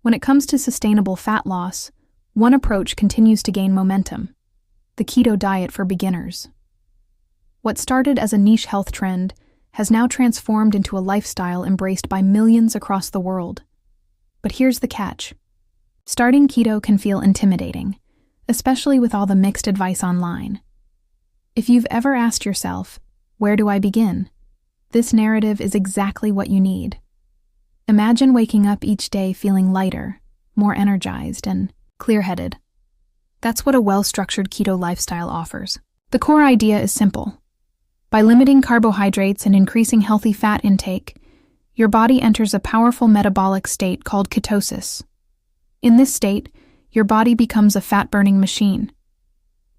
When it comes to sustainable fat loss, one approach continues to gain momentum: the keto diet for beginners. What started as a niche health trend has now transformed into a lifestyle embraced by millions across the world. But here's the catch. Starting keto can feel intimidating, especially with all the mixed advice online. If you've ever asked yourself, "Where do I begin?" this narrative is exactly what you need. Imagine waking up each day feeling lighter, more energized, and clear-headed. That's what a well-structured keto lifestyle offers. The core idea is simple. By limiting carbohydrates and increasing healthy fat intake, your body enters a powerful metabolic state called ketosis. In this state, your body becomes a fat-burning machine.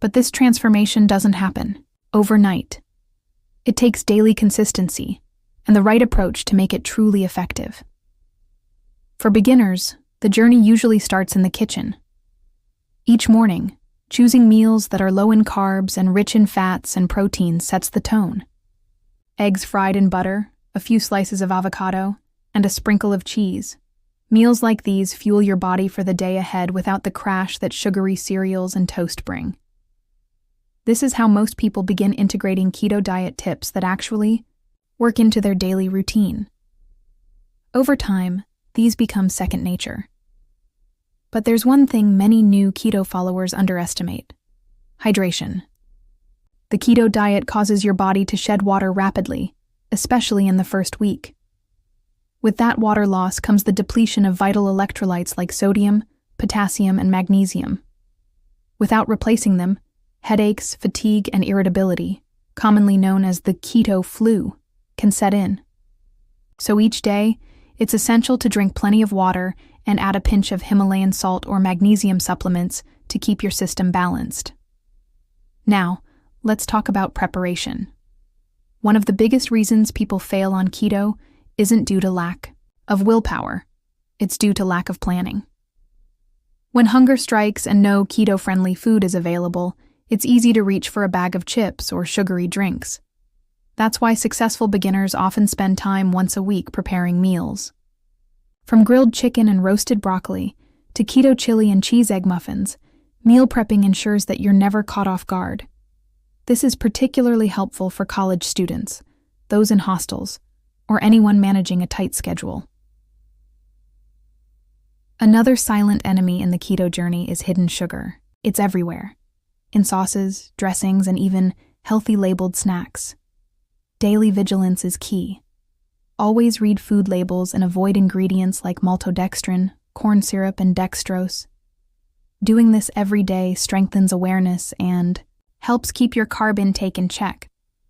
But this transformation doesn't happen overnight. It takes daily consistency and the right approach to make it truly effective. For beginners, the journey usually starts in the kitchen. Each morning, choosing meals that are low in carbs and rich in fats and proteins sets the tone. Eggs fried in butter, a few slices of avocado, and a sprinkle of cheese. Meals like these fuel your body for the day ahead without the crash that sugary cereals and toast bring. This is how most people begin integrating keto diet tips that actually work into their daily routine. Over time, these become second nature. But there's one thing many new keto followers underestimate: hydration. The keto diet causes your body to shed water rapidly, especially in the first week. With that water loss comes the depletion of vital electrolytes like sodium, potassium, and magnesium. Without replacing them, headaches, fatigue, and irritability, commonly known as the keto flu, can set in. So each day, it's essential to drink plenty of water and add a pinch of Himalayan salt or magnesium supplements to keep your system balanced. Now, let's talk about preparation. One of the biggest reasons people fail on keto isn't due to lack of willpower. It's due to lack of planning. When hunger strikes and no keto-friendly food is available, it's easy to reach for a bag of chips or sugary drinks. That's why successful beginners often spend time once a week preparing meals. From grilled chicken and roasted broccoli to keto chili and cheese egg muffins, meal prepping ensures that you're never caught off guard. This is particularly helpful for college students, those in hostels, or anyone managing a tight schedule. Another silent enemy in the keto journey is hidden sugar. It's everywhere, in sauces, dressings, and even healthy labeled snacks. Daily vigilance is key. Always read food labels and avoid ingredients like maltodextrin, corn syrup, and dextrose. Doing this every day strengthens awareness and helps keep your carb intake in check,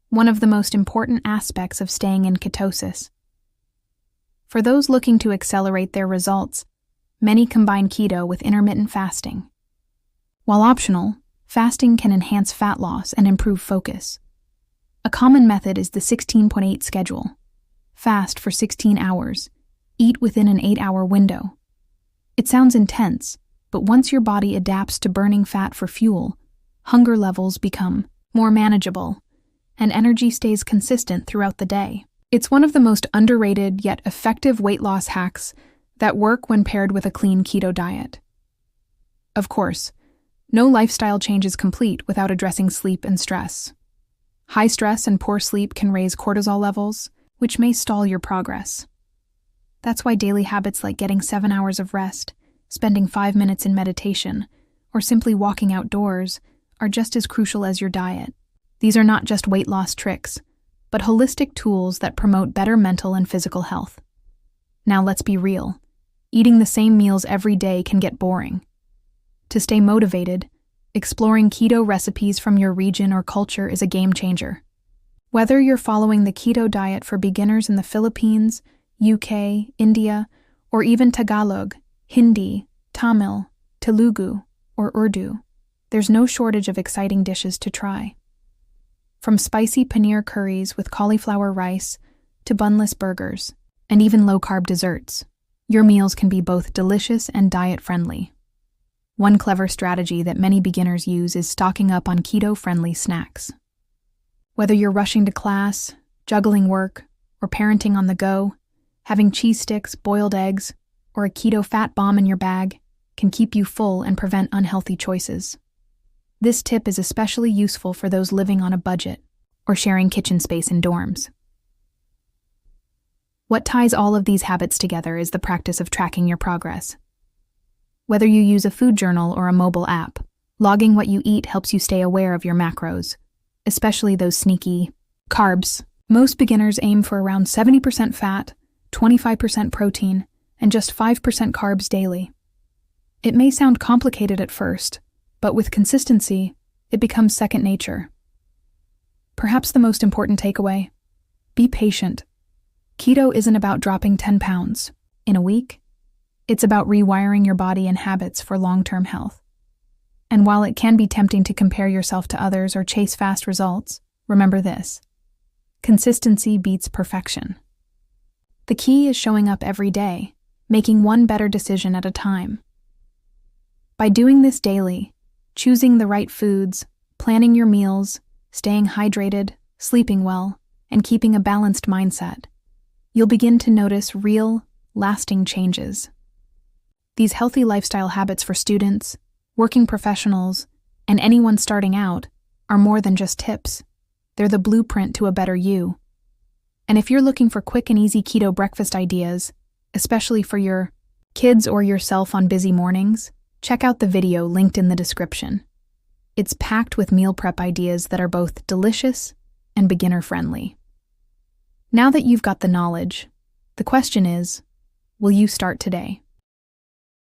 one of the most important aspects of staying in ketosis. For those looking to accelerate their results, many combine keto with intermittent fasting. While optional, fasting can enhance fat loss and improve focus. A common method is the 16.8 schedule. Fast for 16 hours. Eat within an 8-hour window. It sounds intense, but once your body adapts to burning fat for fuel, hunger levels become more manageable, and energy stays consistent throughout the day. It's one of the most underrated yet effective weight loss hacks that work when paired with a clean keto diet. Of course, no lifestyle change is complete without addressing sleep and stress. High stress and poor sleep can raise cortisol levels, which may stall your progress. That's why daily habits like getting 7 hours of rest, spending 5 minutes in meditation, or simply walking outdoors are just as crucial as your diet. These are not just weight loss tricks, but holistic tools that promote better mental and physical health. Now let's be real. Eating the same meals every day can get boring. To stay motivated, exploring keto recipes from your region or culture is a game changer. Whether you're following the keto diet for beginners in the Philippines, UK, India, or even Tagalog, Hindi, Tamil, Telugu, or Urdu, there's no shortage of exciting dishes to try. From spicy paneer curries with cauliflower rice to bunless burgers, and even low-carb desserts, your meals can be both delicious and diet-friendly. One clever strategy that many beginners use is stocking up on keto-friendly snacks. Whether you're rushing to class, juggling work, or parenting on the go, having cheese sticks, boiled eggs, or a keto fat bomb in your bag can keep you full and prevent unhealthy choices. This tip is especially useful for those living on a budget or sharing kitchen space in dorms. What ties all of these habits together is the practice of tracking your progress. Whether you use a food journal or a mobile app, logging what you eat helps you stay aware of your macros, especially those sneaky carbs. Most beginners aim for around 70% fat, 25% protein, and just 5% carbs daily. It may sound complicated at first, but with consistency, it becomes second nature. Perhaps the most important takeaway: be patient. Keto isn't about dropping 10 pounds in a week. It's about rewiring your body and habits for long-term health. And while it can be tempting to compare yourself to others or chase fast results, remember this: consistency beats perfection. The key is showing up every day, making one better decision at a time. By doing this daily, choosing the right foods, planning your meals, staying hydrated, sleeping well, and keeping a balanced mindset, you'll begin to notice real, lasting changes. These healthy lifestyle habits for students, working professionals, and anyone starting out are more than just tips. They're the blueprint to a better you. And if you're looking for quick and easy keto breakfast ideas, especially for your kids or yourself on busy mornings, check out the video linked in the description. It's packed with meal prep ideas that are both delicious and beginner-friendly. Now that you've got the knowledge, the question is, will you start today?